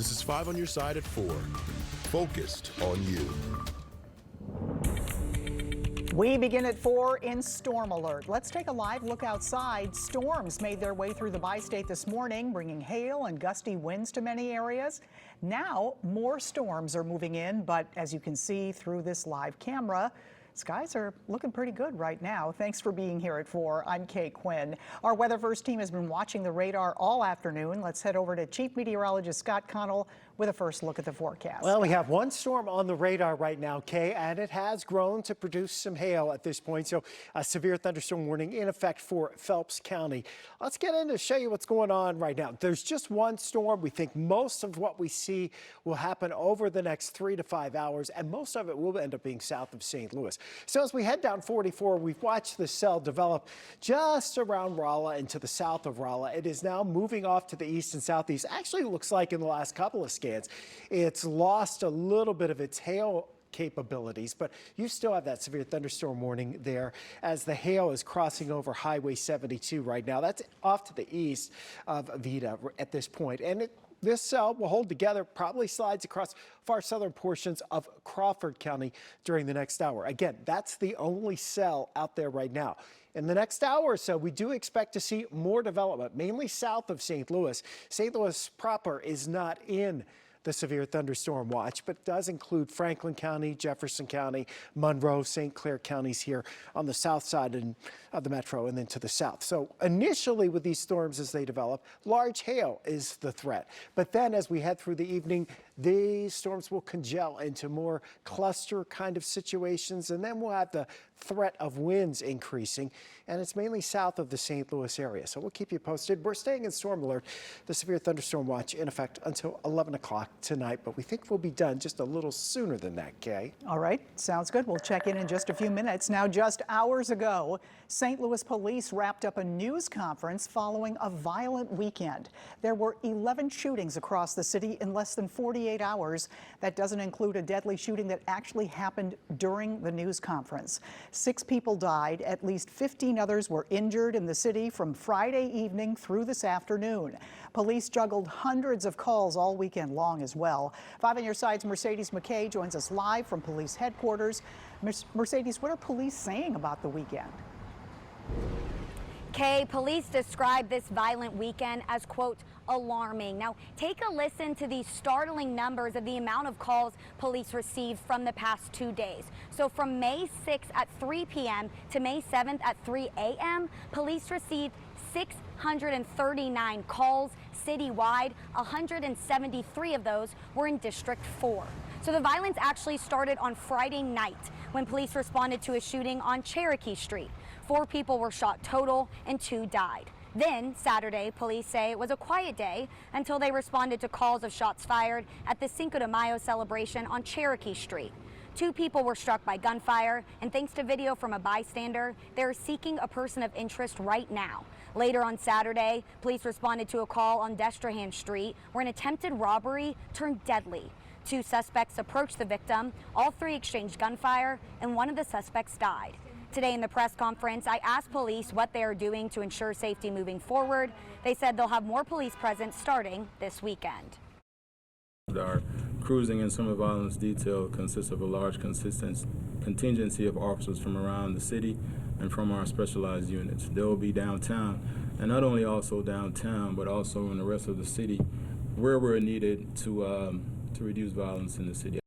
This is 5 on your side at 4. Focused on you. We begin at 4 in storm alert. Let's take a live look outside. Storms made their way through the bi-state this morning, bringing hail and gusty winds to many areas. Now, more storms are moving in, but as you can see through this live camera, skies are looking pretty good right now. Thanks for being here at 4. I'm Kay Quinn. Our Weather First team has been watching the radar all afternoon. Let's head over to Chief Meteorologist Scott Connell with a first look at the forecast. Well, we have one storm on the radar right now, Kay, and it has grown to produce some hail at this point. So a severe thunderstorm warning in effect for Phelps County. Let's get in to show you what's going on right now. There's just one storm. We think most of what we see will happen over the next 3 to 5 hours, and most of it will end up being south of St. Louis. So as we head down 44, we've watched the cell develop just around Rolla and to the south of Rolla. It is now moving off to the east and southeast. Actually, it looks like in the last couple of scans, it's lost a little bit of its hail capabilities, but you still have that severe thunderstorm warning there as the hail is crossing over Highway 72 right now. That's off to the east of Vida at this point. And this cell will hold together, probably slides across far southern portions of Crawford County during the next hour. Again, that's the only cell out there right now. In the next hour or so, we do expect to see more development, mainly south of St. Louis. St. Louis proper is not in the severe thunderstorm watch, but does include Franklin County, Jefferson County, Monroe, St. Clair counties here on the south side of the metro and then to the south. So initially with these storms as they develop, large hail is the threat. But then as we head through the evening, these storms will congeal into more cluster kind of situations, and then we'll have the threat of winds increasing, and it's mainly south of the St. Louis area. So we'll keep you posted. We're staying in storm alert, the severe thunderstorm watch in effect until 11 o'clock tonight, but we think we'll be done just a little sooner than that, Kay. All right, sounds good. We'll check in just a few minutes. Now, just hours ago, St. Louis police wrapped up a news conference following a violent weekend. There were 11 shootings across the city in less than 48 hours. That doesn't include a deadly shooting that actually happened during the news conference. 6 people died. At least 15 others were injured in the city from Friday evening through this afternoon. Police juggled hundreds of calls all weekend long as well. 5 on your side's Mercedes McKay joins us live from police headquarters. Mercedes, what are police saying about the weekend? Kay, police describe this violent weekend as, quote, alarming. Now, take a listen to these startling numbers of the amount of calls police received from the past 2 days. So from May 6th at 3 p.m. to May 7th at 3 a.m., police received 639 calls citywide. 173 of those were in District 4. So the violence actually started on Friday night when police responded to a shooting on Cherokee Street. 4 people were shot total and 2 died. Then, Saturday, police say it was a quiet day until they responded to calls of shots fired at the Cinco de Mayo celebration on Cherokee Street. 2 people were struck by gunfire, and thanks to video from a bystander, they're seeking a person of interest right now. Later on Saturday, police responded to a call on Destrehan Street where an attempted robbery turned deadly. 2 suspects approached the victim, all 3 exchanged gunfire, and one of the suspects died. Today in the press conference, I asked police what they are doing to ensure safety moving forward. They said they'll have more police presence starting this weekend. Our cruising and summer violence detail consists of a large contingency of officers from around the city and from our specialized units. They will be downtown, and not only also downtown, but also in the rest of the city where we're needed to reduce violence in the city.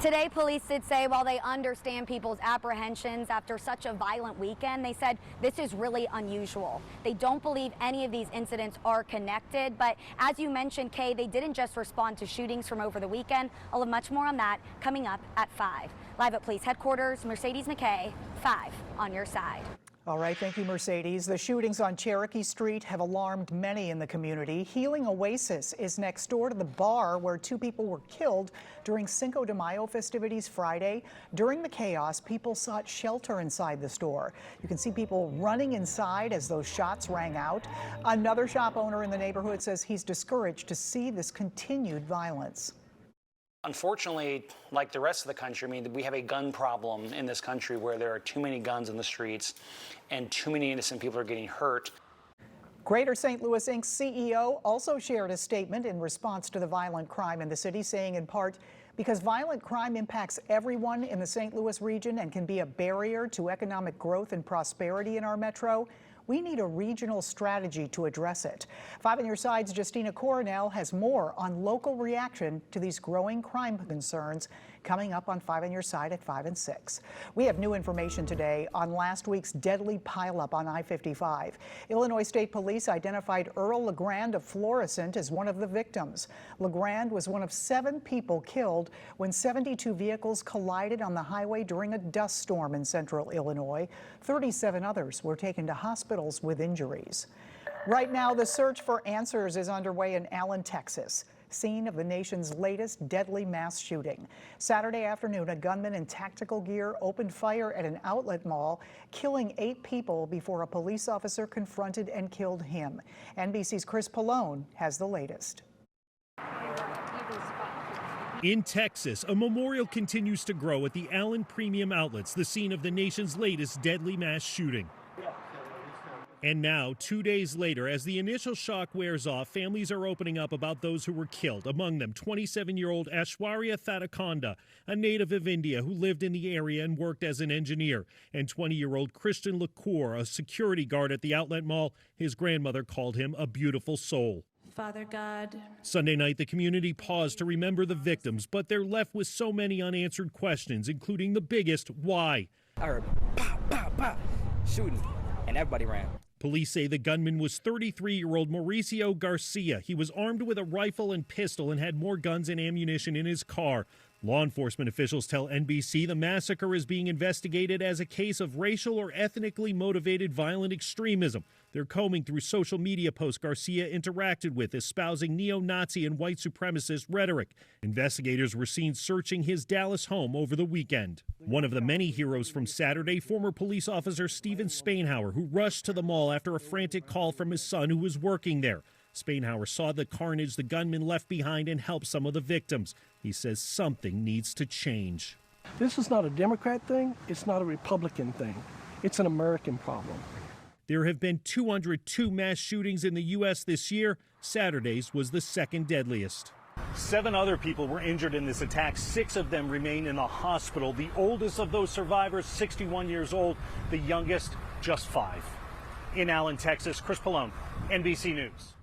Today, police did say while they understand people's apprehensions after such a violent weekend, they said this is really unusual. They don't believe any of these incidents are connected, but as you mentioned, Kay, they didn't just respond to shootings from over the weekend. I'll have much more on that coming up at 5. Live at police headquarters, Mercedes McKay, 5 on your side. All right, thank you, Mercedes. The shootings on Cherokee Street have alarmed many in the community. Healing Oasis is next door to the bar where 2 people were killed during Cinco de Mayo festivities Friday. During the chaos, people sought shelter inside the store. You can see people running inside as those shots rang out. Another shop owner in the neighborhood says he's discouraged to see this continued violence. Unfortunately, like the rest of the country, I mean, we have a gun problem in this country where there are too many guns in the streets and too many innocent people are getting hurt. Greater St. Louis Inc. CEO also shared a statement in response to the violent crime in the city, saying in part, because violent crime impacts everyone in the St. Louis region and can be a barrier to economic growth and prosperity in our metro, we need a regional strategy to address it. 5 on Your Side's Justina Coronel has more on local reaction to these growing crime concerns coming up on 5 on Your Side at 5 and 6. We have new information today on last week's deadly pileup on I-55. Illinois State Police identified Earl LeGrand of Florissant as one of the victims. LeGrand was one of 7 people killed when 72 vehicles collided on the highway during a dust storm in central Illinois. 37 others were taken to hospitals with injuries. Right now, the search for answers is underway in Allen, Texas, scene of the nation's latest deadly mass shooting. Saturday afternoon, a gunman in tactical gear opened fire at an outlet mall, killing 8 people before a police officer confronted and killed him. NBC's Chris Pallone has the latest. In Texas, a memorial continues to grow at the Allen Premium Outlets, the scene of the nation's latest deadly mass shooting. And now, 2 days later, as the initial shock wears off, families are opening up about those who were killed, among them 27-year-old Aishwarya Thatakonda, a native of India who lived in the area and worked as an engineer, and 20-year-old Christian LaCour, a security guard at the outlet mall. His grandmother called him a beautiful soul. Father God. Sunday night, the community paused to remember the victims, but they're left with so many unanswered questions, including the biggest, why? I heard pow, pow, pow, shooting, and everybody ran. Police say the gunman was 33-year-old Mauricio Garcia. He was armed with a rifle and pistol and had more guns and ammunition in his car. Law enforcement officials tell NBC the massacre is being investigated as a case of racial or ethnically motivated violent extremism. They're combing through social media posts Garcia interacted with, espousing neo-Nazi and white supremacist rhetoric. Investigators were seen searching his Dallas home over the weekend. One of the many heroes from Saturday, former police officer Steven Spainhauer, who rushed to the mall after a frantic call from his son who was working there. Spainhauer saw the carnage the gunman left behind and helped some of the victims. He says something needs to change. This is not a Democrat thing. It's not a Republican thing. It's an American problem. There have been 202 mass shootings in the U.S. this year. Saturday's was the second deadliest. 7 other people were injured in this attack. 6 of them remain in the hospital. The oldest of those survivors, 61 years old. The youngest, just 5. In Allen, Texas, Chris Pallone, NBC News.